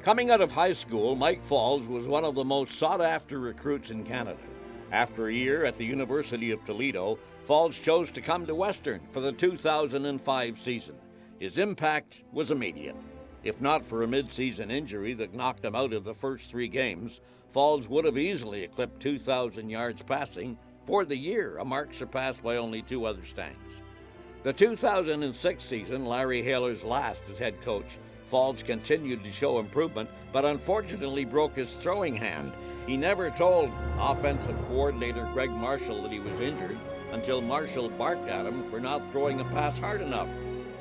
Coming out of high school, Mike Faulds was one of the most sought-after recruits in Canada. After a year at the University of Toledo, Faulds chose to come to Western for the 2005 season. His impact was immediate. If not for a mid-season injury that knocked him out of the first 3 games, Faulds would have easily eclipsed 2,000 yards passing for the year, a mark surpassed by only 2 other Stangs. The 2006 season, Larry Haler's last as head coach, Faulds continued to show improvement, but unfortunately broke his throwing hand. He never told offensive coordinator Greg Marshall that he was injured until Marshall barked at him for not throwing a pass hard enough.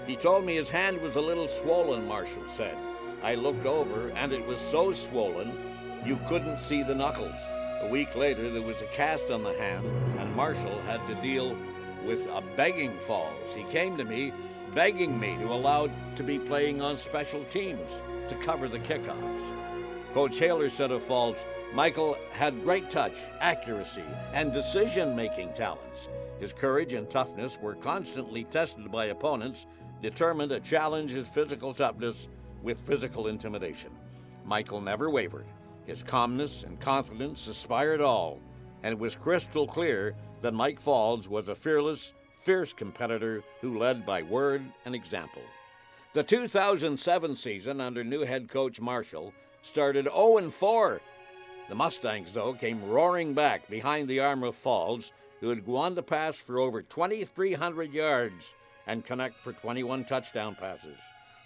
He told me his hand was a little swollen, Marshall said. I looked over, and it was so swollen you couldn't see the knuckles. A week later, there was a cast on the hand, and Marshall had to deal with a begging Faulds. He came to me, begging me to allow to be playing on special teams to cover the kickoffs. Coach Haler said of Faulds, Michael had great touch, accuracy, and decision-making talents. His courage and toughness were constantly tested by opponents determined to challenge his physical toughness with physical intimidation. Michael never wavered. His calmness and confidence inspired all, and it was crystal clear that Mike Faulds was a fearless, fierce competitor who led by word and example. The 2007 season under new head coach Marshall started 0-4. The Mustangs, though, came roaring back behind the arm of Faulds, who had gone to pass for over 2,300 yards and connect for 21 touchdown passes.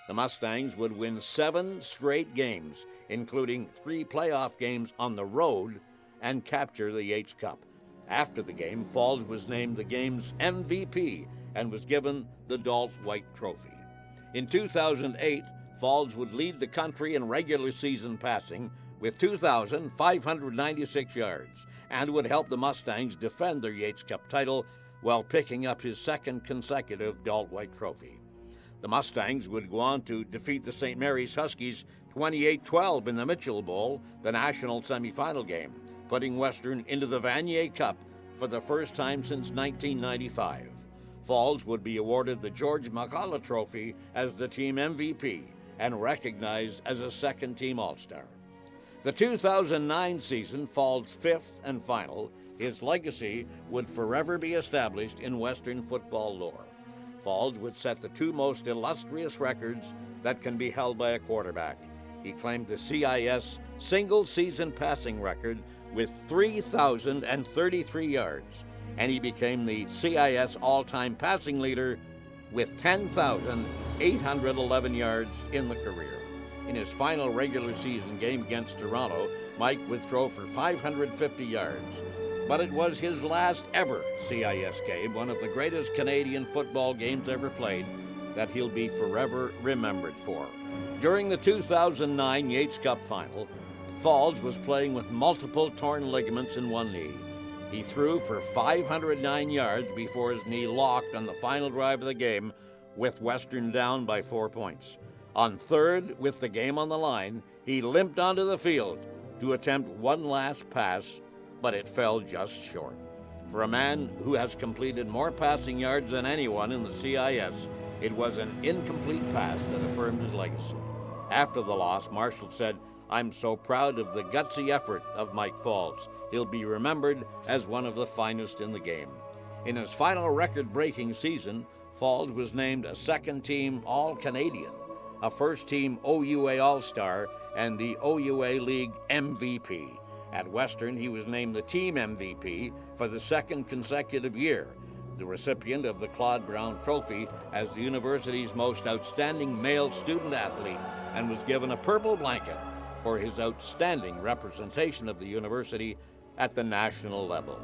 The Mustangs would win 7 straight games, including 3 playoff games on the road, and capture the Yates Cup. After the game, Faulds was named the game's MVP and was given the Dalt White Trophy. In 2008, Faulds would lead the country in regular season passing with 2,596 yards and would help the Mustangs defend their Yates Cup title while picking up his 2nd consecutive Dalt White Trophy. The Mustangs would go on to defeat the St. Mary's Huskies 28-12 in the Mitchell Bowl, the national semifinal game, putting Western into the Vanier Cup for the first time since 1995. Faulds would be awarded the George McCullough Trophy as the team MVP and recognized as a second-team All-Star. The 2009 season, Faulds' 5th and final, his legacy would forever be established in Western football lore. Faulds would set the 2 most illustrious records that can be held by a quarterback. He claimed the CIS single-season passing record with 3,033 yards, and he became the CIS all-time passing leader with 10,811 yards in the career. In his final regular season game against Toronto, Mike would throw for 550 yards. But it was his last ever CIS game, one of the greatest Canadian football games ever played, that he'll be forever remembered for. During the 2009 Yates Cup final, Faulds was playing with multiple torn ligaments in one knee. He threw for 509 yards before his knee locked on the final drive of the game, with Western down by 4 points. On 3rd, with the game on the line, he limped onto the field to attempt one last pass, but it fell just short. For a man who has completed more passing yards than anyone in the CIS, it was an incomplete pass that affirmed his legacy. After the loss, Marshall said, "I'm so proud of the gutsy effort of Mike Faulds. He'll be remembered as one of the finest in the game." In his final record-breaking season, Faulds was named a 2nd-team All-Canadian, a 1st-team OUA All-Star, and the OUA League MVP. At Western, he was named the team MVP for the 2nd consecutive year, the recipient of the Claude Brown Trophy as the university's most outstanding male student athlete, and was given a purple blanket for his outstanding representation of the university at the national level.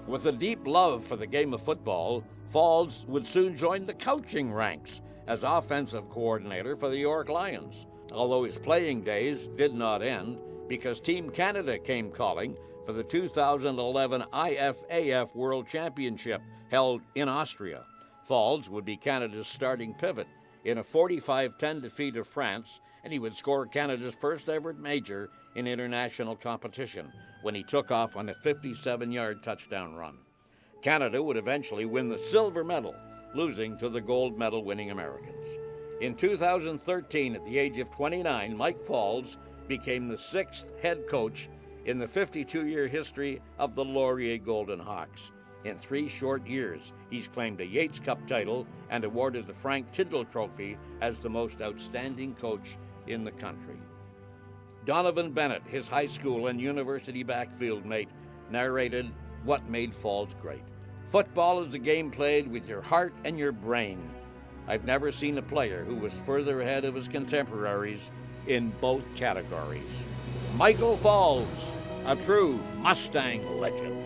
With a deep love for the game of football, Faulds would soon join the coaching ranks as offensive coordinator for the York Lions, although his playing days did not end because Team Canada came calling for the 2011 IFAF World Championship held in Austria. Faulds would be Canada's starting pivot in a 45-10 defeat of France, and he would score Canada's first ever major in international competition when he took off on a 57-yard touchdown run. Canada would eventually win the silver medal, losing to the gold medal winning Americans. In 2013, at the age of 29, Mike Faulds became the 6th head coach in the 52-year history of the Laurier Golden Hawks. In 3 short years, he's claimed a Yates Cup title and awarded the Frank Tyndall Trophy as the most outstanding coach in the country. Donovan Bennett, his high school and university backfield mate, narrated what made Faulds great. Football is a game played with your heart and your brain. I've never seen a player who was further ahead of his contemporaries in both categories. Michael Faulds, a true Mustang legend.